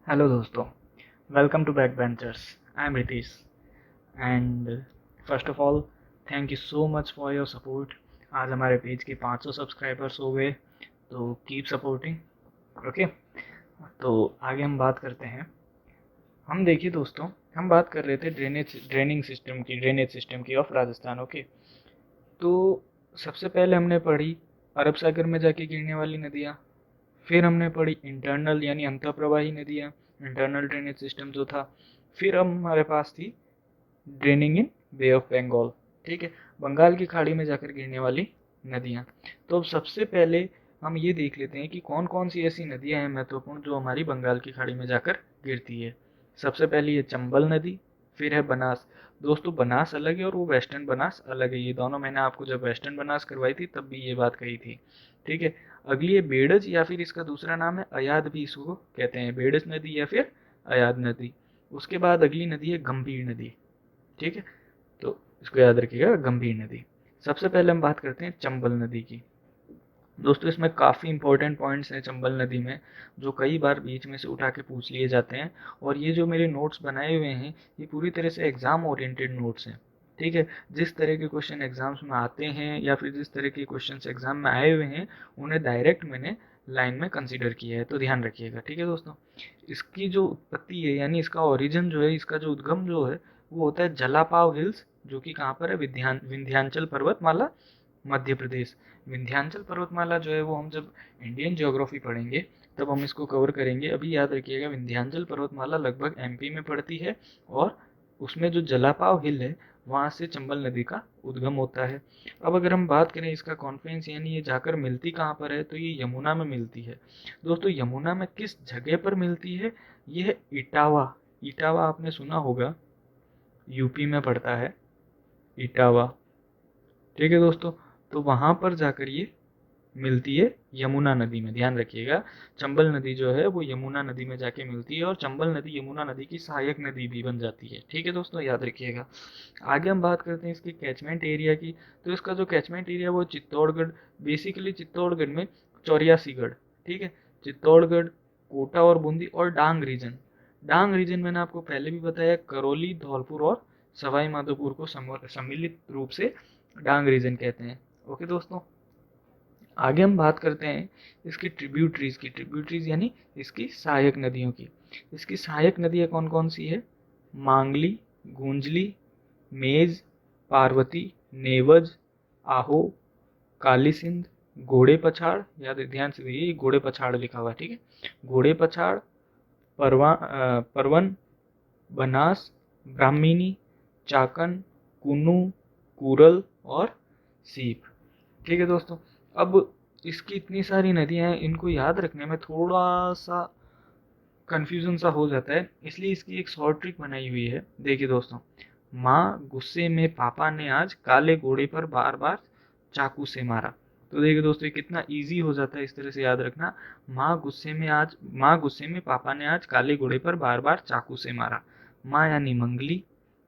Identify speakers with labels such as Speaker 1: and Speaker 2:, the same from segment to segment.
Speaker 1: Hello दोस्तों, welcome to back benchers. I am Ritish and first of all thank you so much for your support. आज हमारे page के 500 subscribers हो गए, तो कीप सपोर्टिंग। ओके, तो आगे हम बात करते हैं। हम देखिए दोस्तों, हम बात कर रहे थे ड्रेनेज सिस्टम की ऑफ राजस्थान। ओके, तो सबसे पहले हमने पढ़ी अरब सागर में जाके गिरने वाली नदियाँ। फिर हमने पढ़ी इंटरनल यानी अंतःप्रवाही नदियाँ, इंटरनल ड्रेनेज सिस्टम जो था। फिर अब हमारे पास थी draining in Bay of Bengal, ठीक है, बंगाल की खाड़ी में जाकर गिरने वाली नदियाँ। तो अब सबसे पहले हम ये देख लेते हैं कि कौन कौन सी ऐसी नदियाँ हैं महत्वपूर्ण जो हमारी बंगाल की खाड़ी में जाकर गिरती है। सबसे पहली है चंबल नदी, फिर है बनास। दोस्तों बनास अलग है और वो वेस्टर्न बनास अलग है, ये दोनों मैंने आपको जब वेस्टर्न बनास करवाई थी तब भी ये बात कही थी, ठीक है। अगली है बेड़ज या फिर इसका दूसरा नाम है अयाद भी इसको कहते हैं, बेड़ज नदी या फिर अयाद नदी। उसके बाद अगली नदी है गंभीर नदी, ठीक है, तो इसको याद रखिएगा गंभीर नदी। सबसे पहले हम बात करते हैं चंबल नदी की। दोस्तों इसमें काफ़ी इंपॉर्टेंट पॉइंट्स हैं चंबल नदी में, जो कई बार बीच में से उठा के पूछ लिए जाते हैं। और ये जो मेरे नोट्स बनाए हुए हैं ये पूरी तरह से एग्जाम ओरिएंटेड नोट्स हैं, ठीक है। जिस तरह के क्वेश्चन एग्जाम्स में आते हैं या फिर जिस तरह के क्वेश्चन एग्जाम में आए हुए हैं उन्हें डायरेक्ट मैंने लाइन में कंसिडर किया है, तो ध्यान रखिएगा, ठीक है दोस्तों। इसकी जो उत्पत्ति है यानी इसका ओरिजिन जो है, इसका जो उद्गम जो है वो होता है जलापाव हिल्स, जो कि कहाँ पर है, विंध्याचल पर्वतमाला, मध्य प्रदेश। विंध्याचल पर्वतमाला जो है वो हम जब इंडियन ज्योग्राफी पढ़ेंगे तब हम इसको कवर करेंगे। अभी याद रखिएगा विंध्याचल पर्वतमाला लगभग एमपी में पड़ती है और उसमें जो जलापाव हिल है वहाँ से चंबल नदी का उद्गम होता है। अब अगर हम बात करें इसका कॉन्फ्लुएंस यानी ये जाकर मिलती कहाँ पर है, तो ये यमुना में मिलती है। दोस्तों यमुना में किस जगह पर मिलती है, ये है इटावा। इटावा आपने सुना होगा, यूपी में पड़ता है इटावा, ठीक है दोस्तों। तो वहां पर जाकर ये मिलती है यमुना नदी में, ध्यान रखिएगा। चंबल नदी जो है वो यमुना नदी में जाके मिलती है और चंबल नदी यमुना नदी की सहायक नदी भी बन जाती है, ठीक है दोस्तों, याद रखिएगा। आगे हम बात करते हैं इसकी कैचमेंट एरिया की। तो इसका जो कैचमेंट एरिया वो चित्तौड़गढ़, बेसिकली चित्तौड़गढ़ में 84 गढ़, ठीक है, चित्तौड़गढ़, कोटा और बूंदी और डांग रीजन। डांग रीजन मैंने आपको पहले भी बताया, करौली, धौलपुर और सवाई माधोपुर को सम्मिलित रूप से डांग रीजन कहते हैं। ओके दोस्तों, आगे हम बात करते हैं इसकी ट्रिब्यूटरीज की। ट्रिब्यूटरीज यानी इसकी सहायक नदियों की। इसकी सहायक नदियाँ कौन कौन सी है, मांगली, गूंजली, मेज, पार्वती, नेवज, आहो, काली सिंध, घोड़े पछाड़, याद ध्यान से देखिए घोड़े पछाड़ लिखा हुआ है, ठीक है, घोड़े पछाड़, परवन, बनास, ब्राह्मणी, चाकन, कुनु, कुरल और सीप, ठीक है दोस्तों। अब इसकी इतनी सारी नदियां हैं, इनको याद रखने में थोड़ा सा कंफ्यूजन सा हो जाता है, इसलिए इसकी एक शॉर्ट ट्रिक बनाई हुई है। देखिए दोस्तों, माँ गुस्से में पापा ने आज काले घोड़े पर बार बार चाकू से मारा। तो देखिए दोस्तों ये कितना इजी हो जाता है इस तरह से याद रखना। माँ गुस्से में पापा ने आज काले घोड़े पर बार बार चाकू से मारा। माँ यानी मंगली,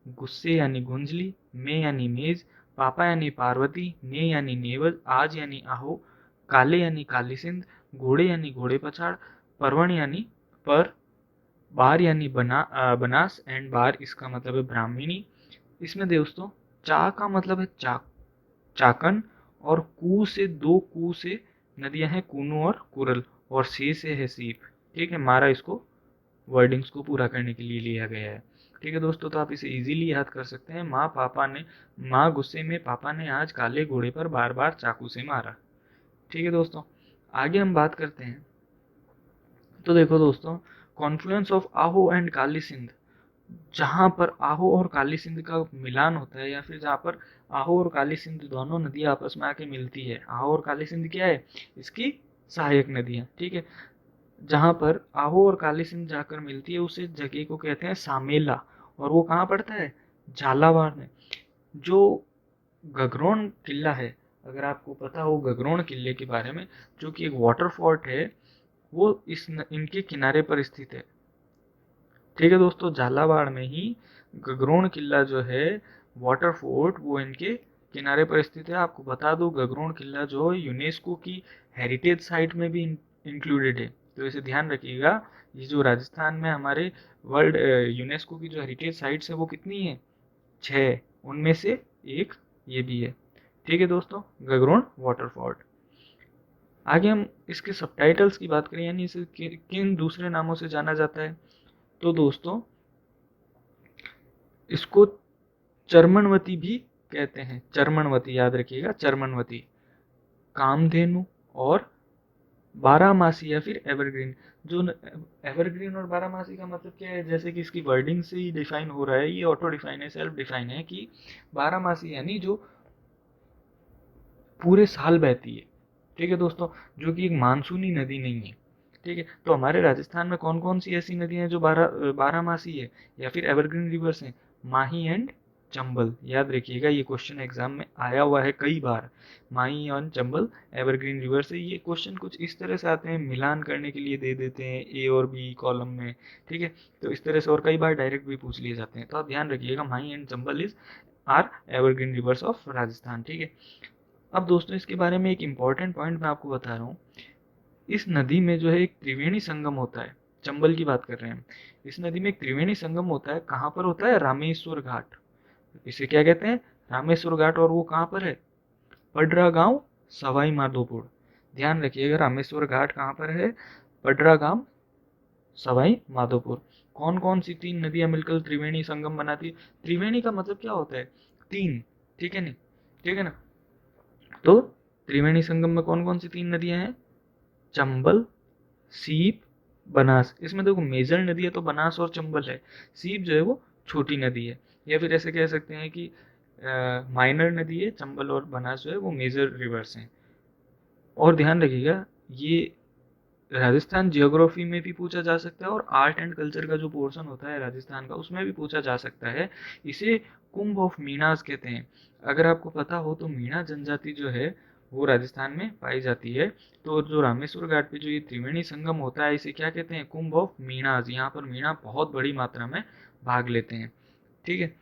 Speaker 1: गुस्से यानी गुंजली, में यानी मेज, पापा यानी पार्वती, ने यानी नेवल, आज यानी आहो, काले यानी काली सिंध, घोड़े यानी घोड़े पछाड़, परवण यानी पर, बार यानी बनास एंड बार इसका मतलब है ब्राह्मणी। इसमें दोस्तों चा का मतलब है चाकन, और कू से, दो कू से नदियां हैं कूनू और कुरल, और से है सीप, ठीक है। मारा इसको वर्डिंग्स को पूरा करने के लिए लिया गया है, ठीक है दोस्तों। तो आप इसे इजीली याद कर सकते हैं। माँ गुस्से में पापा ने आज काले घोड़े पर बार बार चाकू से मारा, ठीक है दोस्तों। आगे हम बात करते हैं। तो देखो दोस्तों, कॉन्फ्लुएंस ऑफ आहो एंड काली सिंध, जहाँ पर आहो और काली सिंध का मिलान होता है या फिर जहाँ पर आहो और काली सिंध दोनों नदियाँ आपस में आके मिलती है। आहो और काली सिंध क्या है, इसकी सहायक नदियाँ, ठीक है। जहाँ पर आहो और काली सिंध जाकर मिलती है उस जगह को कहते हैं सामेला, और वो कहाँ पड़ता है, झालावाड़ में। जो गगरोन किला है, अगर आपको पता हो गगरोन किले के बारे में, जो कि एक वाटर फोर्ट है, वो इनके किनारे पर स्थित है, ठीक है दोस्तों। झालावाड़ में ही गगरोन किला जो है, वाटर फोर्ट, वो इनके किनारे पर स्थित है। आपको बता दो गगरोन किला जो है यूनेस्को की हेरिटेज साइट में भी इंक्लूडेड है, तो इसे ध्यान रखिएगा, ये जो राजस्थान में हमारे वर्ल्ड यूनेस्को की जो हेरिटेज साइट्स है वो कितनी है, 6, उनमें से एक ये भी है। ठीक है दोस्तों, गगरोन वाटरफॉल। आगे हम इसके सबटाइटल्स की बात करें, यानी इसे किन दूसरे नामों से जाना जाता है, तो दोस्तों इसको चर्मनवती भी कहते हैं। चर्मनवती याद रखिएगा, चर्मनवती, कामधेनु और बारहमासी या फिर एवरग्रीन। जो एवरग्रीन और बारहमासी का मतलब क्या है, जैसे कि इसकी वर्डिंग से ही डिफाइन हो रहा है, ये ऑटो डिफाइन है, सेल्फ डिफाइन है कि बारहमासी यानी जो पूरे साल बहती है। ठीक है दोस्तों, जो कि एक मानसूनी नदी नहीं है। ठीक है, तो हमारे राजस्थान में कौन कौन सी ऐसी नदियां हैं जो बारहमासी है या फिर एवरग्रीन रिवर्स हैं, माही एंड चंबल। याद रखिएगा, ये क्वेश्चन एग्जाम में आया हुआ है कई बार, माही एंड चंबल एवरग्रीन रिवर से। ये क्वेश्चन कुछ इस तरह से आते हैं, मिलान करने के लिए दे देते हैं ए और बी कॉलम में। ठीक है, तो इस तरह से, और कई बार डायरेक्ट भी पूछ लिए जाते हैं, तो आप ध्यान रखिएगा, Mahi and Chambal is are evergreen rivers of Rajasthan. ठीक है, अब दोस्तों इसके बारे में एक इम्पॉर्टेंट पॉइंट मैं आपको बता रहा हूँ। इस नदी में जो है एक त्रिवेणी संगम होता है, चंबल की बात कर रहे हैं हम। इस नदी में एक त्रिवेणी संगम होता है, कहाँ पर होता है, रामेश्वर घाट। इसे क्या कहते हैं, रामेश्वर घाट, और वो कहाँ पर है, पडरा गांव, सवाई माधोपुर। ध्यान रखिएगा, रामेश्वर घाट कहाँ पर है, पडरा गांव, सवाई माधोपुर। कौन कौन सी 3 नदियां मिलकर त्रिवेणी संगम बनाती है। त्रिवेणी का मतलब क्या होता है, 3। ठीक है नहीं, ठीक है ना। तो त्रिवेणी संगम में कौन कौन सी 3 नदियां हैं, चंबल, सीप, बनास। इसमें देखो मेजर नदी है तो बनास और चंबल है, सीप जो है वो छोटी नदी है, या फिर ऐसे कह सकते हैं कि माइनर नदी है, चंबल और बनास जो है वो मेजर रिवर्स हैं। और ध्यान रखिएगा, ये राजस्थान जियोग्राफी में भी पूछा जा सकता है, और आर्ट एंड कल्चर का जो पोर्शन होता है राजस्थान का, उसमें भी पूछा जा सकता है। इसे कुंभ ऑफ मीनास कहते हैं। अगर आपको पता हो तो मीणा जनजाति जो है वो राजस्थान में पाई जाती है। तो जो रामेश्वर घाट पे जो ये त्रिवेणी संगम होता है, इसे क्या कहते हैं, कुंभ ऑफ मीनास। यहाँ पर मीणा बहुत बड़ी मात्रा में भाग लेते हैं। ठीक है,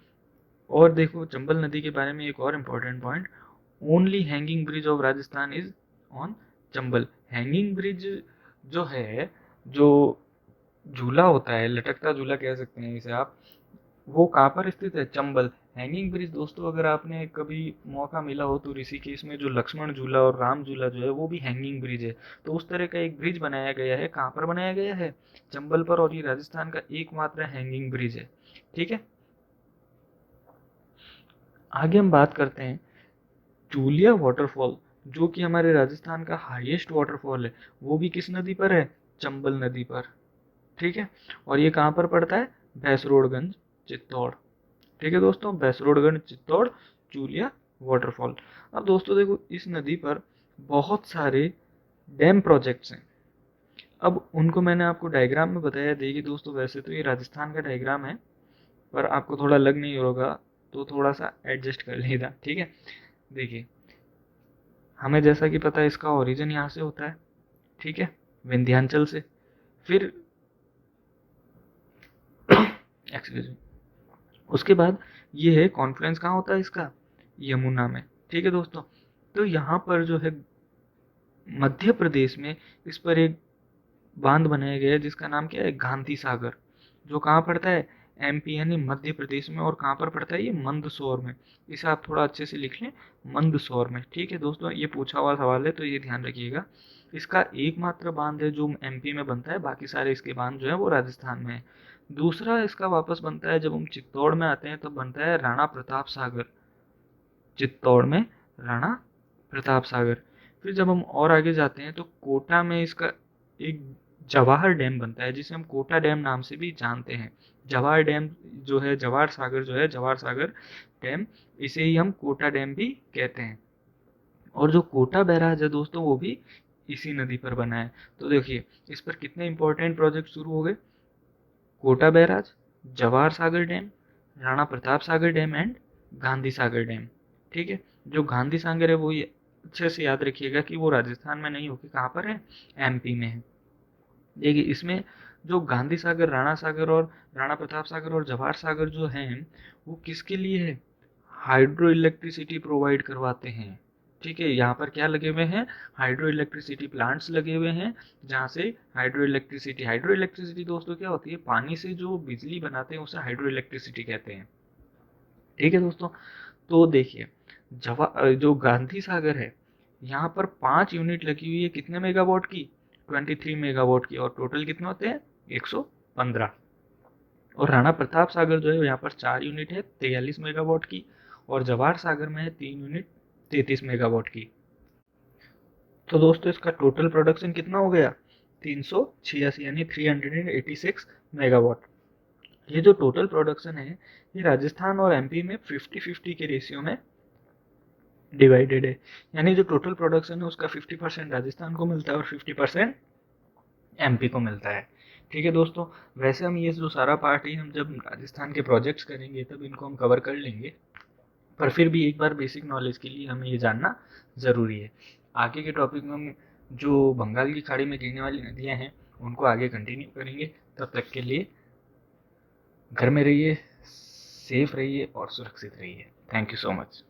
Speaker 1: और देखो चंबल नदी के बारे में एक और important point, only hanging bridge of Rajasthan is on Chambal. Hanging bridge जो है, जो झूला होता है, लटकता झूला कह सकते हैं इसे आप, वो कहाँ पर स्थित है, चंबल। हैंगिंग ब्रिज दोस्तों, अगर आपने कभी मौका मिला हो तो ऋषिकेश में जो लक्ष्मण झूला और राम झूला जो है वो भी हैंगिंग ब्रिज है। तो उस तरह का एक ब्रिज बनाया गया है, कहाँ पर बनाया गया है, चंबल पर, और ये राजस्थान का एकमात्र हैंगिंग ब्रिज है। ठीक है, आगे हम बात करते हैं चूलिया वाटरफॉल, जो कि हमारे राजस्थान का हाईएस्ट वाटरफॉल है। वो भी किस नदी पर है, चंबल नदी पर। ठीक है, और ये कहाँ पर पड़ता है, भैंसरोडगंज, चित्तौड़। ठीक है दोस्तों, भैंसरोडगंज, चित्तौड़, चूलिया वाटरफॉल। अब दोस्तों देखो, इस नदी पर बहुत सारे डैम प्रोजेक्ट्स हैं। अब उनको मैंने आपको डायग्राम में बताया। देखिए दोस्तों, वैसे तो ये राजस्थान का डायग्राम है, पर आपको थोड़ा लग नहीं होगा तो थोड़ा सा एडजस्ट कर लेगा। ठीक है, देखिए, हमें जैसा कि पता है इसका ओरिजिन यहाँ से होता है, ठीक है, विंध्याचल से। फिर एक्सक्यूज मी, उसके बाद ये है कॉन्फ्रेंस कहाँ होता है इसका, यमुना में। ठीक है दोस्तों, तो यहाँ पर जो है मध्य प्रदेश में इस पर एक बांध बनाया गया है जिसका नाम क्या है, गांधी सागर, जो कहाँ पड़ता है, एमपी यानी मध्य प्रदेश में। और कहाँ पर पड़ता है ये, मंदसौर में। इसे आप थोड़ा अच्छे से लिख लें, मंदसौर में। ठीक है दोस्तों, ये पूछा हुआ सवाल है तो ये ध्यान रखिएगा। इसका एकमात्र बांध है जो एमपी में बनता है, बाकी सारे इसके बांध जो है वो राजस्थान में है। दूसरा इसका वापस बनता है जब हम चित्तौड़ में आते हैं, तब बनता है राणा प्रताप सागर, चित्तौड़ में राणा प्रताप सागर। फिर जब हम और आगे जाते हैं तो कोटा में इसका एक जवाहर डैम बनता है, जिसे हम कोटा डैम नाम से भी जानते हैं। जवाहर डैम जो है, जवाहर सागर जो है, जवाहर सागर डैम, इसे ही हम कोटा डैम भी कहते हैं। और जो कोटा बैराज है दोस्तों, वो भी इसी नदी पर बना है। तो देखिए, इस पर कितने इंपॉर्टेंट प्रोजेक्ट शुरू हो गए, Kota barrage, Jawahar Sagar dam, Rana Pratap Sagar dam and Gandhi Sagar dam. ठीक है, जो गांधी सागर है वो ये अच्छे से याद रखिएगा कि वो राजस्थान में नहीं होकर कहाँ पर है, एमपी में है। देखिए, इसमें जो गांधी सागर, राणा सागर और राणा प्रताप सागर और जवाहर सागर जो हैं, वो किसके लिए है, हाइड्रो इलेक्ट्रिसिटी प्रोवाइड करवाते हैं। ठीक है, यहाँ पर क्या लगे हुए हैं, हाइड्रो इलेक्ट्रिसिटी प्लांट्स लगे हुए हैं, जहाँ से हाइड्रो इलेक्ट्रिसिटी दोस्तों क्या होती है, पानी से जो बिजली बनाते हैं उसे हाइड्रो इलेक्ट्रिसिटी कहते हैं। ठीक है दोस्तों, तो देखिए जो गांधी सागर है, यहाँ पर 5 यूनिट लगी हुई है, कितने मेगावाट की, 23 मेगावाट की, और टोटल कितने होते हैं, 115। और राणा प्रताप सागर जो है यहाँ पर 4 यूनिट है, 43 मेगावाट की, और जवाहर सागर में है 3 यूनिट, 33 मेगावाट की। तो दोस्तों इसका टोटल प्रोडक्शन कितना हो गया, 386 यानी 386 मेगावाट। ये जो टोटल प्रोडक्शन है, ये राजस्थान और एमपी में 50-50 के रेशियो में डिवाइडेड है, यानी जो टोटल प्रोडक्शन है उसका 50% राजस्थान को मिलता है और 50% एमपी को मिलता है। ठीक है दोस्तों, वैसे हम ये जो सारा पार्ट है, हम जब राजस्थान के प्रोजेक्ट्स करेंगे तब इनको हम कवर कर लेंगे, पर फिर भी एक बार बेसिक नॉलेज के लिए हमें ये जानना ज़रूरी है। आगे के टॉपिक में हम जो बंगाल की खाड़ी में गिरने वाली नदियाँ हैं उनको आगे कंटिन्यू करेंगे। तब तक के लिए घर में रहिए, सेफ रहिए और सुरक्षित रहिए। Thank you so much.